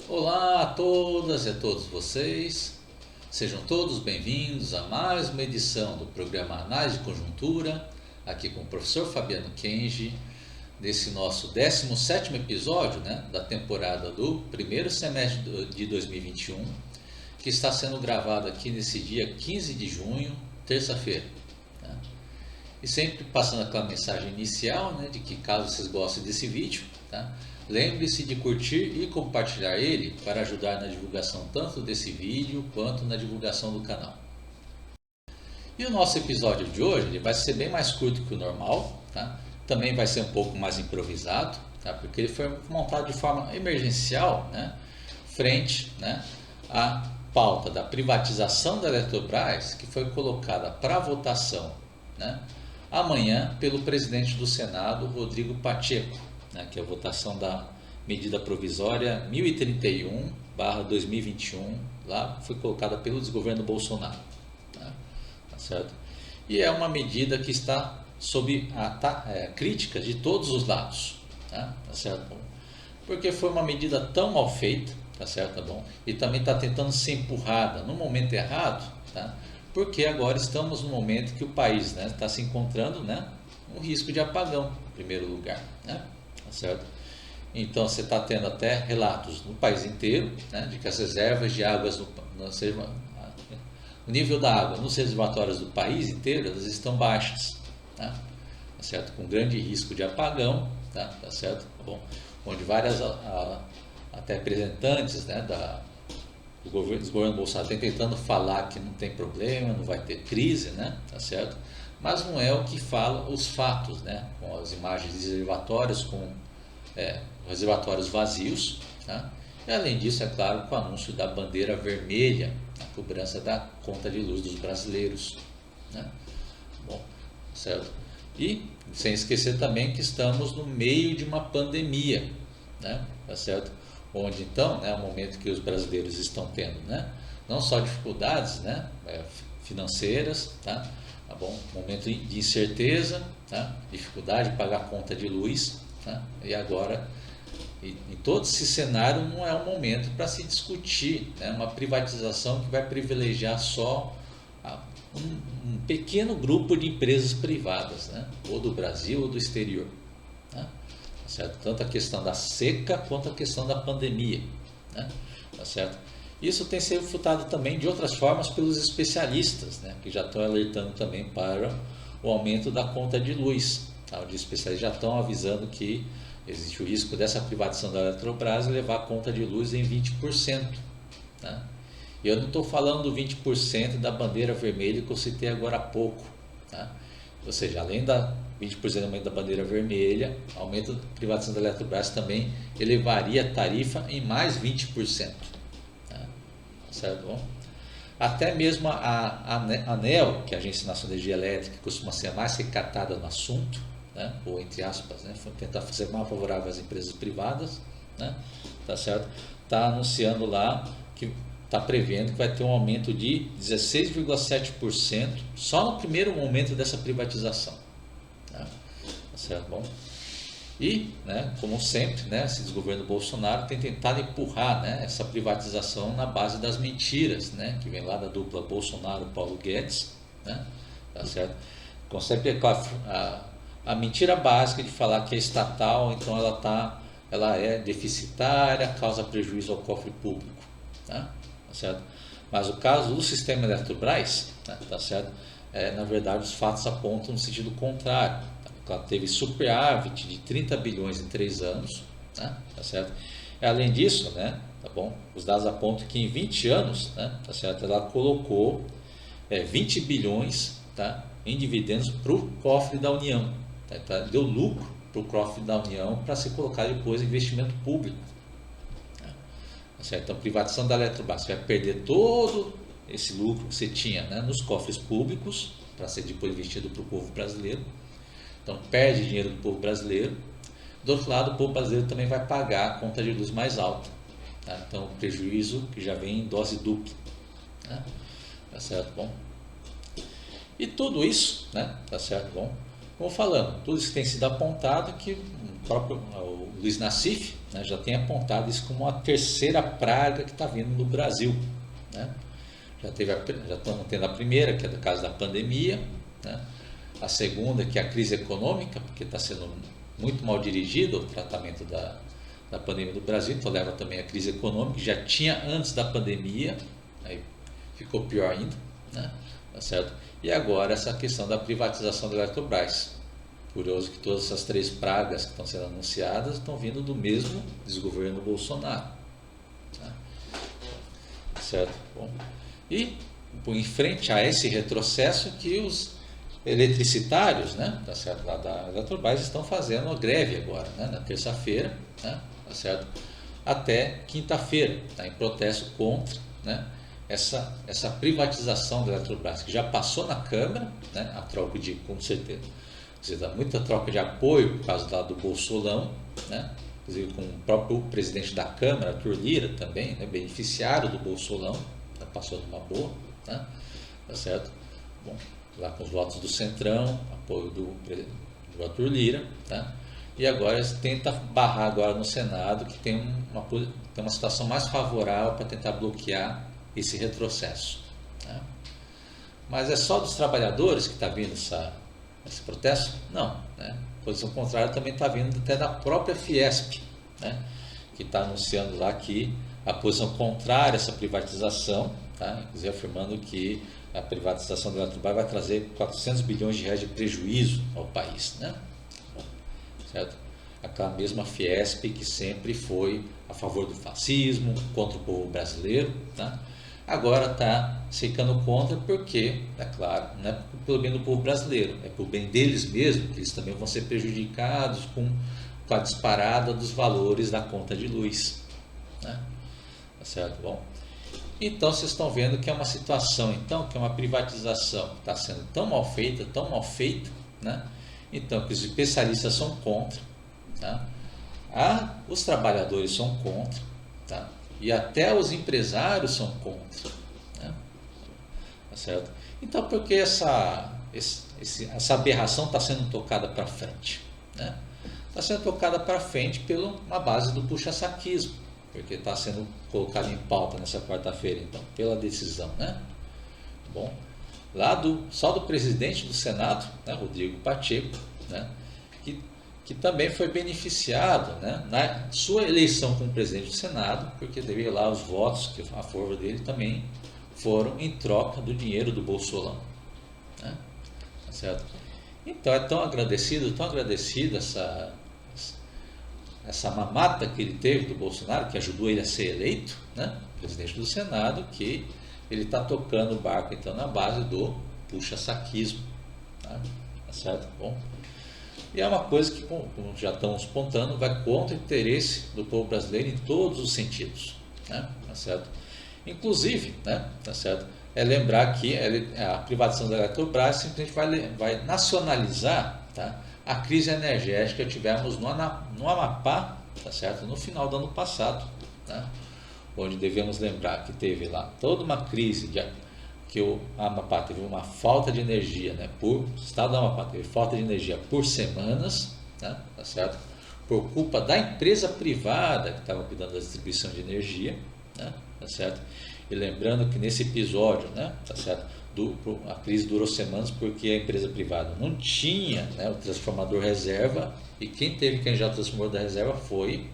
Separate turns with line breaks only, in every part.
Olá a todas e a todos vocês, sejam todos bem-vindos a mais uma edição do programa Análise de Conjuntura, aqui com o professor Fabiano Kenji, nesse nosso 17º episódio da temporada do primeiro semestre de 2021, que está sendo gravado aqui nesse dia 15 de junho, terça-feira. E sempre passando aquela mensagem inicial, de que caso vocês gostem desse vídeo, lembre-se de curtir e compartilhar ele para ajudar na divulgação tanto desse vídeo quanto na divulgação do canal. E o nosso episódio de hoje ele vai ser bem mais curto que o normal, também vai ser um pouco mais improvisado, porque ele foi montado de forma emergencial, frente à pauta da privatização da Eletrobras, que foi colocada para votação amanhã pelo presidente do Senado, Rodrigo Pacheco, que é a votação da medida provisória 1031/2021, lá foi colocada pelo desgoverno Bolsonaro. Tá certo? E é uma medida que está sob críticas de todos os lados. Tá certo? Porque foi uma medida tão mal feita, tá certo? Tá bom? E também está tentando ser empurrada no momento errado, porque agora estamos no momento que o país está se encontrando um risco de apagão, em primeiro lugar. Tá certo? Então você está tendo até relatos no país inteiro de que as reservas de águas, o nível da água nos reservatórios do país inteiro elas estão baixas, tá certo? Com grande risco de apagão, tá certo? Tá bom? Onde várias até representantes do governo Bolsonaro estão tentando falar que não tem problema, não vai ter crise, tá certo? Mas não é o que fala os fatos, com as imagens de reservatórios, com reservatórios vazios, e além disso, é claro, com o anúncio da bandeira vermelha, a cobrança da conta de luz dos brasileiros, Bom, certo? E sem esquecer também que estamos no meio de uma pandemia, tá certo? Onde então, é o momento que os brasileiros estão tendo, não só dificuldades, financeiras, tá bom? Momento de incerteza, dificuldade de pagar a conta de luz, e agora, em todo esse cenário, não é o momento para se discutir uma privatização que vai privilegiar só um pequeno grupo de empresas privadas, ou do Brasil ou do exterior. Certo? Tanto a questão da seca quanto a questão da pandemia. Tá certo? Isso tem sido refutado também de outras formas pelos especialistas, que já estão alertando também para o aumento da conta de luz. Os especialistas já estão avisando que existe o risco dessa privatização da Eletrobras levar a conta de luz em 20%. E eu não estou falando do 20% da bandeira vermelha que eu citei agora há pouco. Ou seja, além da 20% aumento da bandeira vermelha, aumento da privatização da Eletrobras também elevaria a tarifa em mais 20%. Certo? Bom, até mesmo a ANEEL, que é a Agência Nacional de Energia Elétrica, que costuma ser a mais recatada no assunto, ou entre aspas, tentar fazer mais favorável às empresas privadas, tá certo? Está anunciando lá que está prevendo que vai ter um aumento de 16,7% só no primeiro momento dessa privatização. Tá certo? Bom, e, como sempre, esse desgoverno Bolsonaro tem tentado empurrar essa privatização na base das mentiras, que vem lá da dupla Bolsonaro-Paulo Guedes, tá certo? Como sempre, a mentira básica de falar que é estatal, então ela é deficitária, causa prejuízo ao cofre público, tá certo? Mas o caso do sistema Eletrobras, tá certo? Na verdade, os fatos apontam no sentido contrário. Ela teve superávit de 30 bilhões em 3 anos, tá certo? E, além disso, tá bom? Os dados apontam que em 20 anos, tá certo? Ela colocou 20 bilhões, em dividendos para o cofre da União, deu lucro para o cofre da União para se colocar depois em investimento público. Tá certo? Então, a privatização da Eletrobras vai perder todo esse lucro que você tinha nos cofres públicos para ser depois investido para o povo brasileiro. Então perde dinheiro do povo brasileiro. Do outro lado, o povo brasileiro também vai pagar a conta de luz mais alta. Então o prejuízo que já vem em dose dupla. Tá certo? Bom. E tudo isso, tá certo? Bom, como falando, tudo isso tem sido apontado que o próprio o Luiz Nassif, né, já tem apontado isso como a terceira praga que está vindo no Brasil, né? Já estamos tendo a primeira, que é do caso da pandemia, né? A segunda, que é a crise econômica, porque está sendo muito mal dirigido o tratamento da pandemia do Brasil, então leva também a crise econômica, que já tinha antes da pandemia, aí ficou pior ainda, né? Tá certo? E agora essa questão da privatização da Eletrobras. Curioso que todas essas três pragas que estão sendo anunciadas estão vindo do mesmo desgoverno Bolsonaro. Tá? Certo? Bom, e em frente a esse retrocesso que os eletricitários, né, tá certo, lá da Eletrobras estão fazendo uma greve agora, né, na terça-feira, né, tá certo, até quinta-feira, tá, em protesto contra, né, essa privatização da Eletrobras, que já passou na Câmara, né, a troca de, com certeza, muita troca de apoio por causa do Bolsolão, né, inclusive com o próprio presidente da Câmara, Arthur Lira, também, né, beneficiário do Bolsolão, tá, passou numa boa, né, tá certo? Bom, lá com os votos do Centrão, apoio do Arthur Lira, tá? E agora eles tentam barrar agora no Senado, que tem uma situação mais favorável para tentar bloquear esse retrocesso. Tá? Mas é só dos trabalhadores que está vindo esse protesto? Não. Né? A posição contrária também está vindo até da própria Fiesp, né? Que está anunciando lá que a posição contrária a essa privatização, tá? Inclusive afirmando que a privatização da Eletrobras vai trazer 400 bilhões de reais de prejuízo ao país, né? Certo? Aquela mesma Fiesp que sempre foi a favor do fascismo, contra o povo brasileiro, tá? Agora está secando contra porque, é claro, não é pelo bem do povo brasileiro, é pelo bem deles mesmos, que eles também vão ser prejudicados com a disparada dos valores da conta de luz, né? Tá certo? Bom, então vocês estão vendo que é uma situação, então, que é uma privatização que está sendo tão mal feita, né? Então, que os especialistas são contra, tá? Os trabalhadores são contra, tá? E até os empresários são contra, né? Tá certo? Então, por que essa aberração está sendo tocada para frente, né? Está sendo tocada para frente pela uma base do puxa-saquismo, porque está sendo colocado em pauta nessa quarta-feira, então, pela decisão, né? Bom, só do presidente do Senado, né, Rodrigo Pacheco, né, que também foi beneficiado, né, na sua eleição como presidente do Senado, porque teve lá os votos que a favor dele também foram em troca do dinheiro do Bolsolão, né? Tá certo? Então é tão agradecido essa mamata que ele teve do Bolsonaro, que ajudou ele a ser eleito, né, presidente do Senado, que ele está tocando o barco então na base do puxa-saquismo, tá? Tá certo? Bom, e é uma coisa que, como já estamos apontando, vai contra o interesse do povo brasileiro em todos os sentidos, né? Tá certo? Inclusive, né, tá certo? É lembrar que a privatização da Eletrobras simplesmente vai nacionalizar, tá, a crise energética que tivemos no Amapá, tá certo? No final do ano passado, né? Onde devemos lembrar que teve lá toda uma crise que o Amapá teve uma falta de energia, né? O estado do Amapá teve falta de energia por semanas, né? Tá certo? Por culpa da empresa privada que estava cuidando da distribuição de energia, né? Tá certo? E lembrando que nesse episódio, né? Tá certo? A crise durou semanas porque a empresa privada não tinha, né, o transformador reserva, e quem teve que arranjar o transformador da reserva foi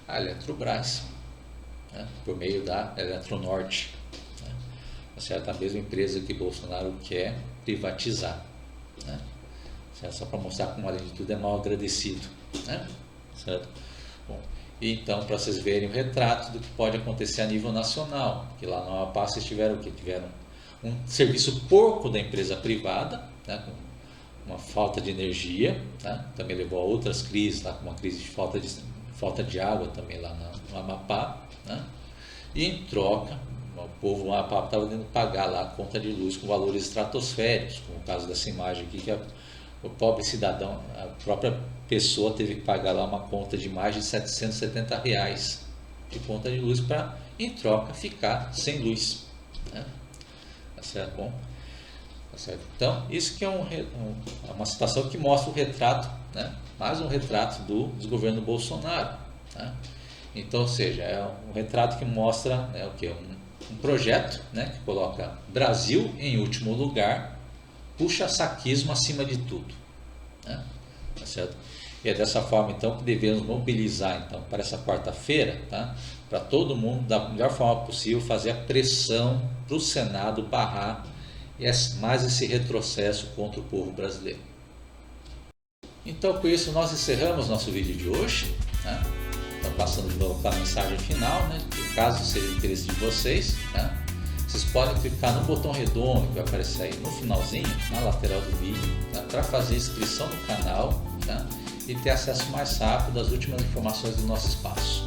a Eletrobras, né, por meio da Eletronorte, né, certo? A mesma empresa que Bolsonaro quer privatizar, né, certo? Só para mostrar como, além de tudo, é mal agradecido, né, certo? Bom, e então, para vocês verem o retrato do que pode acontecer a nível nacional, que lá no Amapá vocês tiveram o que? Tiveram um serviço porco da empresa privada, né, com uma falta de energia, né, também levou a outras crises, lá, com uma crise de falta de água também lá no Amapá, né, e em troca, o povo do Amapá estava tendo que pagar lá a conta de luz com valores estratosféricos, como o caso dessa imagem aqui, que o pobre cidadão, a própria pessoa teve que pagar lá uma conta de mais de R$770 de conta de luz para, em troca, ficar sem luz, né? Certo? Bom, Tá certo? Então, isso que é uma situação que mostra o retrato, né? Mais um retrato do desgoverno Bolsonaro. Né? Então, ou seja, é um retrato que mostra, né, o que? Um projeto, né, que coloca Brasil em último lugar, puxa saquismo acima de tudo. Né? Tá certo? E é dessa forma, então, que devemos mobilizar, então, para essa quarta-feira, tá? Para todo mundo, da melhor forma possível, fazer a pressão para o Senado barrar mais esse retrocesso contra o povo brasileiro. Então, com isso, nós encerramos nosso vídeo de hoje. Né? Então, passando de novo para a mensagem final, né? Caso seja de interesse de vocês, né? Vocês podem clicar no botão redondo que vai aparecer aí no finalzinho, na lateral do vídeo, tá? Para fazer inscrição no canal, tá? E ter acesso mais rápido às últimas informações do nosso espaço.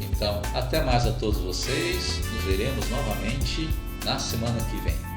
Então, até mais a todos vocês, nos veremos novamente na semana que vem.